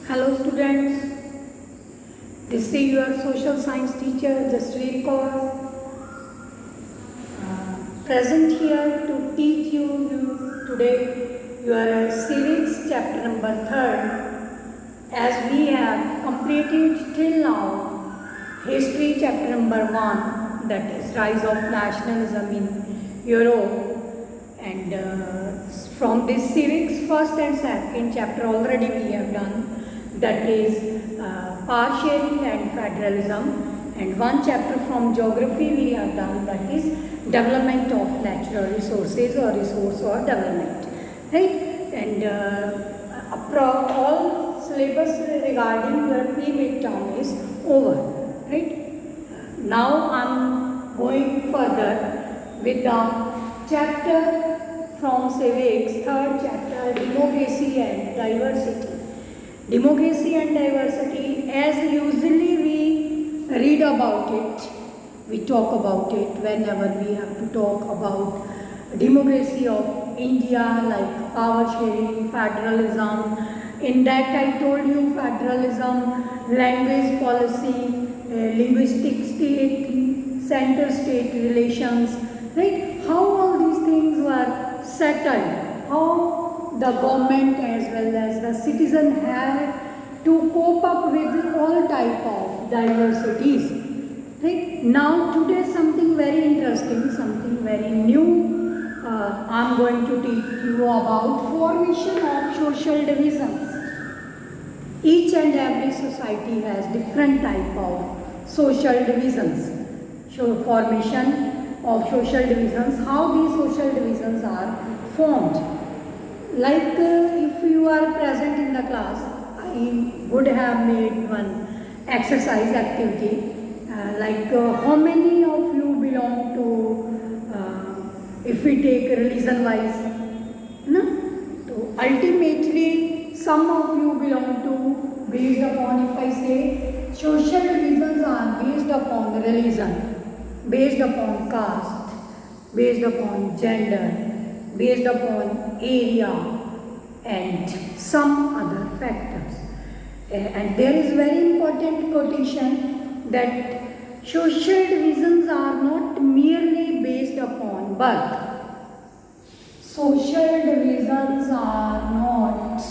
Hello students, this is your social science teacher Jasveer Kaur, present here to teach you today your civics chapter number 3rd, as we have completed till now history chapter number 1, that is rise of nationalism in Europe, and from this civics first and second chapter already we have done, that is power sharing and federalism, and one chapter from geography we have done, that is development of natural resources or resource or development, right? And all syllabus regarding your pre-midterm is over, right? Now I am going further with the chapter from civics, 3rd chapter, democracy and diversity. Democracy and diversity, as usually we read about it, we talk about it whenever we have to talk about democracy of India, like power sharing, federalism. In that I told you federalism, language policy, linguistic state, center-state relations, right? How all these things were settled, how the government as well as the citizen had to cope up with all type of diversities, right? Now today something very interesting, something very new, I am going to teach you about formation of social divisions. Each and every society has different type of social divisions. So formation of social divisions, how these social divisions are formed. Like if you are present in the class, I would have made one exercise activity, like how many of you belong to, if we take religion wise, no? So ultimately some of you belong to, based upon, if I say social divisions are based upon religion, based upon caste, based upon gender, based upon area and some other factors. And there is very important quotation that social divisions are not merely based upon birth. Social divisions are not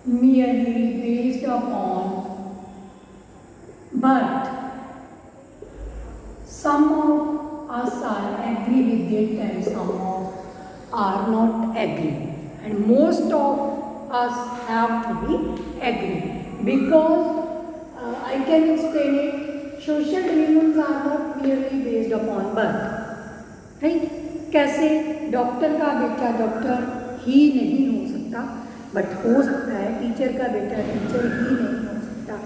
merely based upon birth. Some of us are agree with it and some of are not agree, and most of us have to be agree, because I can explain it. Social divisions are not merely based upon birth, right? कैसे doctor का बेटा doctor ही नहीं हो सकता, but हो सकता है teacher का बेटा टीचर ही नहीं हो सकता,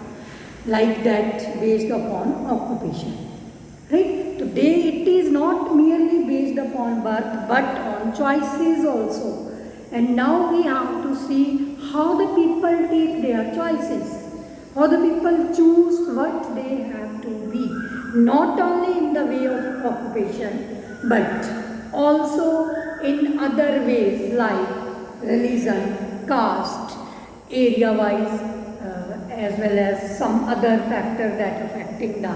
like that, based upon occupation, right? Today it is not merely based upon birth but on choices also, and now we have to see how the people take their choices, how the people choose what they have to be, not only in the way of occupation but also in other ways like religion, caste, area wise, as well as some other factor that affecting the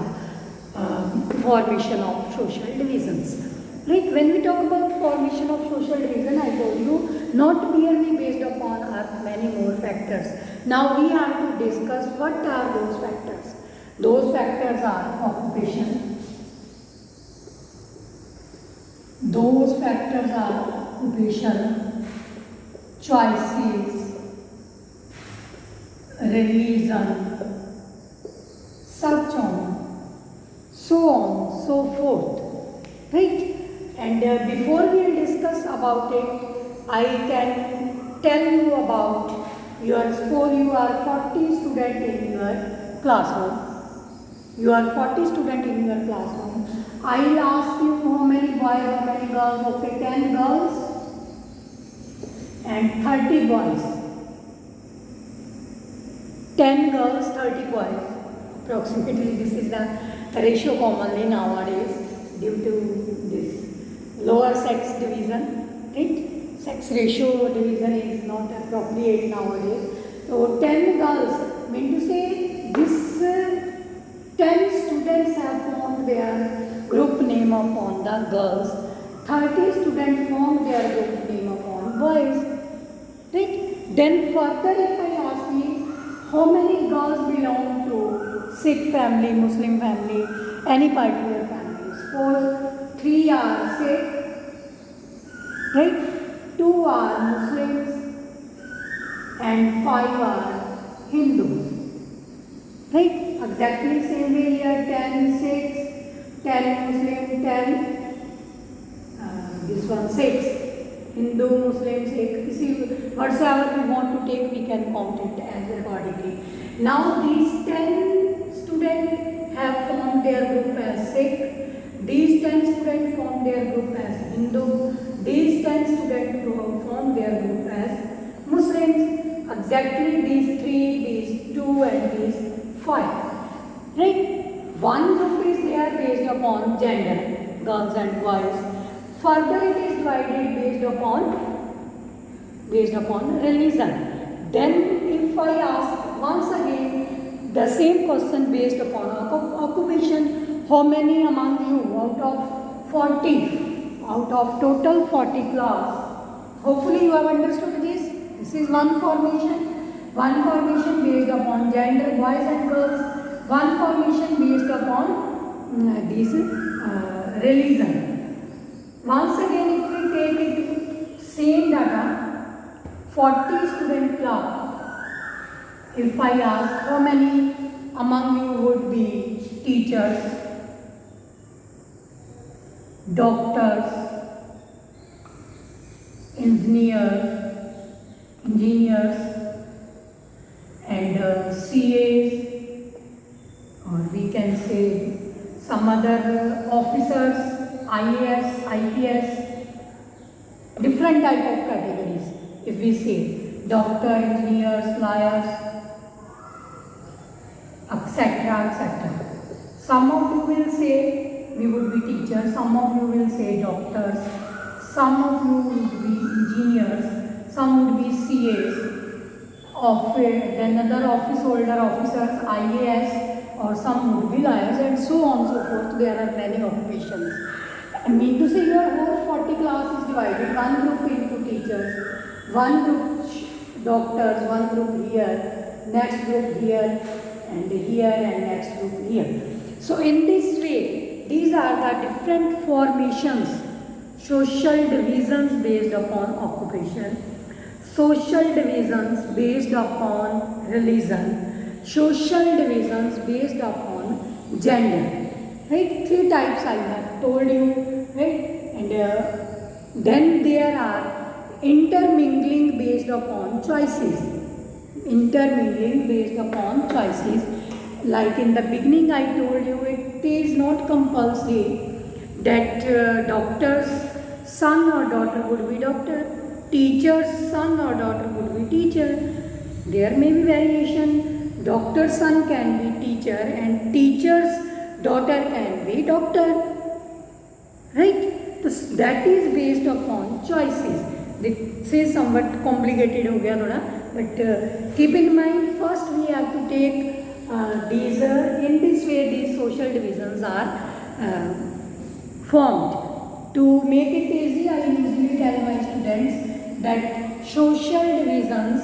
formation of social divisions. Right? When we talk about formation of social division, I told you not merely based upon earth, many more factors. Now we have to discuss what are those factors. Those factors are occupation. Those factors are occupation, choices, religion, such on, so forth, right? And before we will discuss about it, I can tell you about your score. You are 40 students in your classroom. You are 40 students in your classroom. I will ask you how many boys, how many girls. Okay, 10 girls and 30 boys. 10 girls, 30 boys. Approximately this is the ratio commonly nowadays due to this lower sex division, right? sex ratio division is not appropriate nowadays. So 10 girls, mean to say this 10 students have formed their group name upon the girls, 30 students formed their group name upon boys. Right? Then further if I ask me, how many girls belong to Sikh family, Muslim family, any particular family? Suppose 3 are Sikh, right? 2 are Muslims and 5 are Hindus. Right? Exactly same way here, 10 Sikhs, 10 Muslim, 10 this one 6. Hindu, Muslim, Sikh, see whatsoever we want to take we can count it as accordingly. Now these 10 students have formed their group as Sikh, these 10 students formed their group as Hindu, these 10 students formed their group as Muslims, exactly these 3, these 2 and these 5. Right? One group is there based upon gender, girls and boys. Further it is divided based upon religion. Then if I ask once again the same question based upon occupation, how many among you out of 40, out of total 40 class, hopefully you have understood this. This is one formation based upon gender, boys and girls, one formation based upon these religion. Once again if we take it same data, 40 student class, if I ask how many among you would be teachers, doctors, engineers and CAs, or we can say some other officers, IAS, IPS, different type of categories. If we say doctor, engineers, lawyers, etc., etc. Some of you will say we would be teachers, some of you will say doctors, some of you would be engineers, some would be CAs, then other office holder officers, IAS, or some would be lawyers, and so on so forth. There are many occupations. I mean to say your whole 40 class is divided, one group into teachers, one group doctors, one group here, next group here, and next group here. So in this way, these are the different formations, social divisions based upon occupation, social divisions based upon religion, social divisions based upon gender. Right? 3 types I have told you, right? And then there are intermingling based upon choices. Intermingling based upon choices. Like in the beginning I told you, it is not compulsory that doctor's son or daughter would be doctor, teacher's son or daughter would be teacher. There may be variation. Doctor's son can be teacher and teacher's daughter can be doctor. Right? So that is based upon choices. This is somewhat complicated ho gaya thoda, but keep in mind, first we have to take these in this way these social divisions are formed. To make it easy, I usually tell my students that social divisions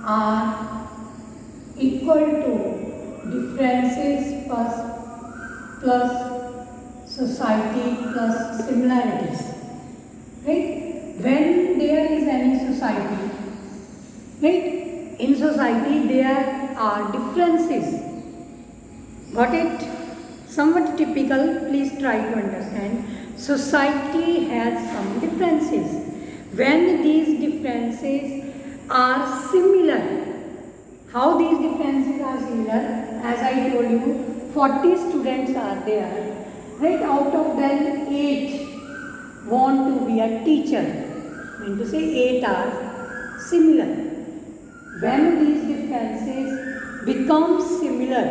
are equal to differences plus society plus similarities. Right? When there is any society, right? In society there are differences. Got it? Somewhat typical, please try to understand. Society has some differences. When these differences are similar, how these differences are similar? As I told you, 40 students are there, right? Out of them 8 want to be a teacher. I mean to say 8 are similar. When these differences become similar,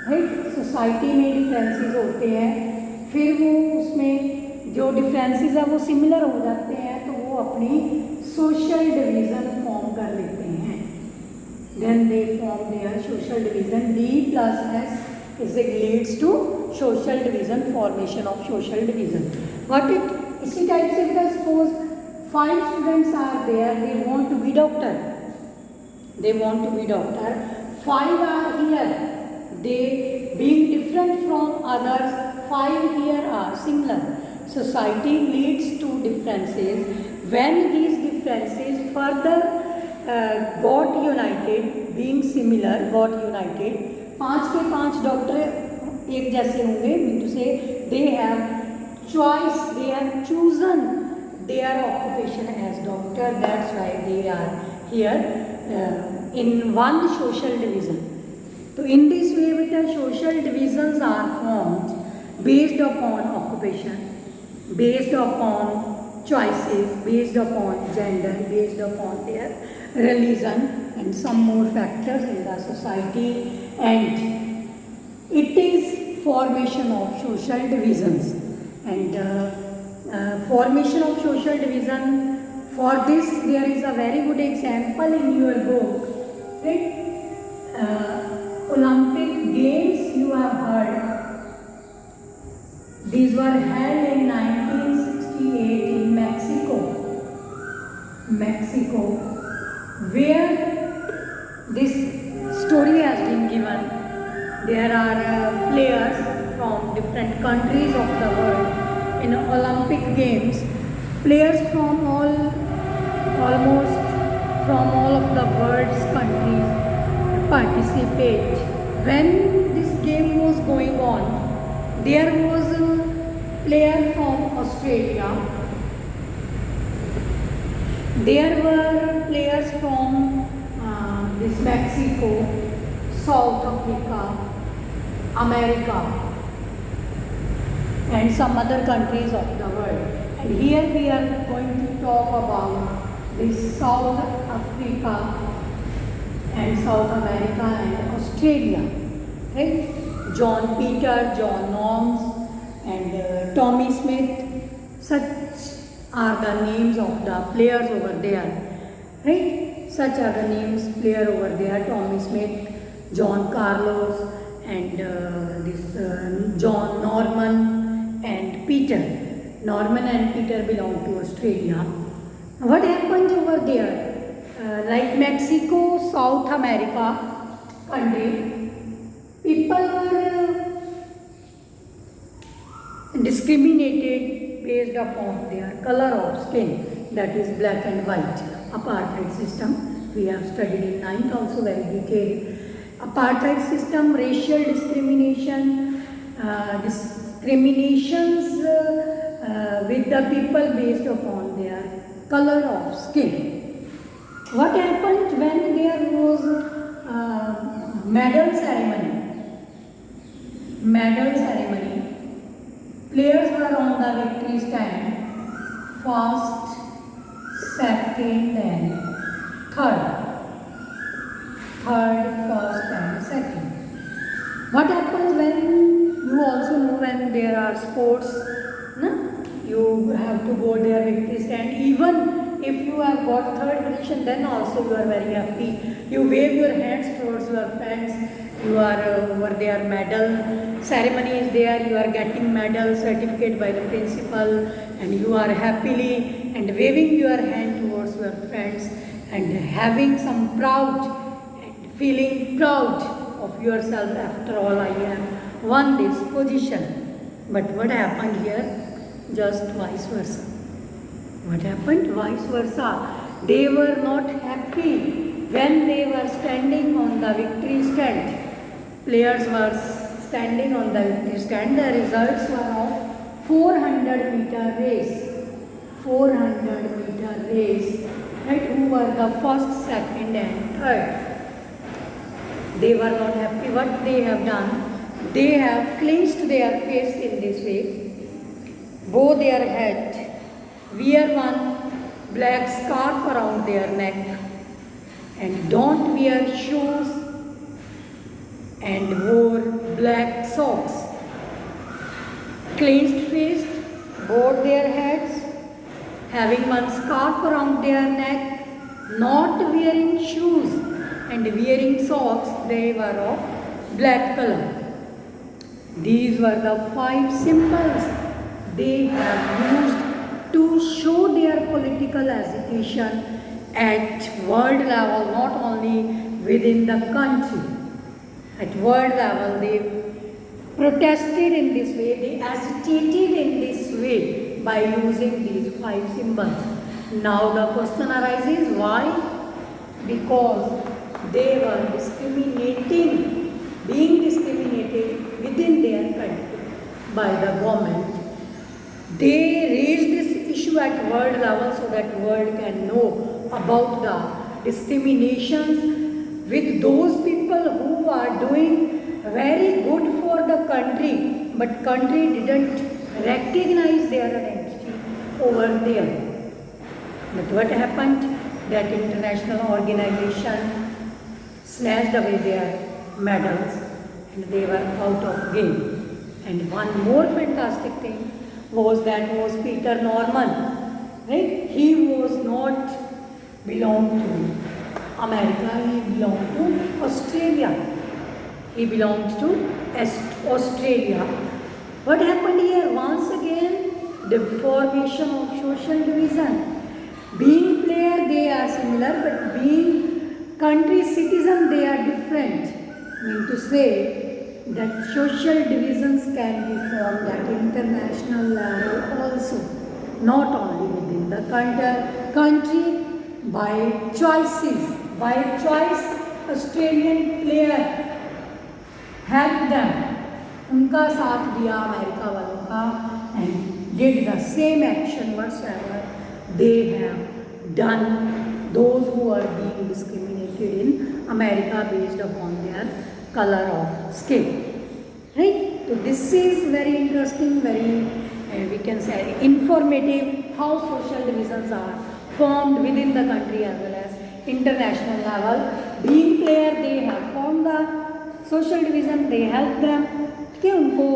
right? So society में differences होते हैं, फिर वो उसमें जो differences है वो similar हो जाते हैं, तो वो अपनी सोशल डिवीज़न फॉर्म कर लेते हैं। Then they form their social division. D plus S is it leads to social division, formation of social division. Got it? इसी टाइप से बेटा suppose 5 students are there, they want to be doctor, they want to be doctor. 5 are here, they being different from others, 5 here are similar. Society leads to differences. When these differences further got united, being similar got united, 5 के 5 doctor एक जैसे होंगे, mean to से they have choice, they have chosen their occupation as doctor, that's why they are here in one social division. So in this way beta social divisions are formed based upon occupation, based upon choices, based upon gender, based upon their religion and some more factors in the society, and it is formation of social divisions. And formation of social division, for this there is a very good example in your book, right? Olympic Games you have heard, these were held in 1968 in Mexico, where this story has been given. There are players from different countries of the world in Olympic Games. Players from almost from all of the world's countries participate. When this game was going on, there was a player from Australia, there were players from this Mexico, South Africa, America and some other countries of the world. And here we are going to talk about this South Africa and South America and Australia, right? John Peter, John Norms and Tommy Smith, such are the names of the players over there, right? Such are the names player over there, Tommy Smith, John Carlos and John Norman and Peter. Norman and Peter belong to Australia. What happens over there? Like Mexico, South America country, people were discriminated based upon their color of skin, that is black and white. Apartheid system we have studied in 9th also very detailed. Apartheid system, racial discrimination, discriminations with the people based upon their color of skin. What happened when there was medal ceremony? Medal ceremony. Players were on the victory stand, first, second and third. Third, first and second. What happens when, you also know when there are sports, you have to go there victory stand. Even if you have got third position, then also you are very happy. You wave your hands towards your friends. You are over there, medal ceremony is there. You are getting medal certificate by the principal, and you are happily and waving your hand towards your friends and having some proud, feeling proud of yourself. After all, I have won this position. But what happened here? Just vice versa. What happened? Vice versa. They were not happy when they were standing on the victory stand. Players were standing on the victory stand. The results were of 400-meter race. 400-meter race. Right? Who were the first, second and third? They were not happy. What they have done? They have clenched their fist in this way. Bow their head. Wear one black scarf around their neck. And don't wear shoes. And wore black socks, clenched fists, bowed their heads, having one scarf around their neck, not wearing shoes and wearing socks, they were of black color. These were the 5 symbols they have used to show their political agitation at world level, not only within the country. At world level, they protested in this way, they agitated in this way by using these 5 symbols. Now the question arises, why? Because they were being discriminated within their country by the government. They raised this issue at world level so that world can know about the discriminations with those people who are doing very good for the country, but country didn't recognize their identity over there. But what happened? That international organization snatched away their medals and they were out of game. And one more fantastic thing was Peter Norman, right? He was not belonged to America, he belonged to Australia. He belonged to Australia. What happened here? Once again, the formation of social division. Being player, they are similar, but being country citizen, they are different. I mean to say that social divisions can be formed at international level also, not only within the country by choices. By choice, Australian player helped them. उनका साथ दिया America वालों का and did the same action whatsoever they have done those who are being discriminated in America based upon their color of skin. Right? So this is very interesting, very we can say informative how social divisions are formed within the country as well as international level. Being player, they have formed the social division, they help them, कि उनको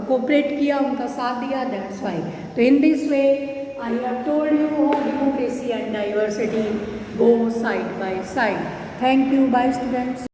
cooperate किया, उनका साथ दिया, that's why. तो in this way, I have told you how democracy and diversity go side by side. Thank you, bye students.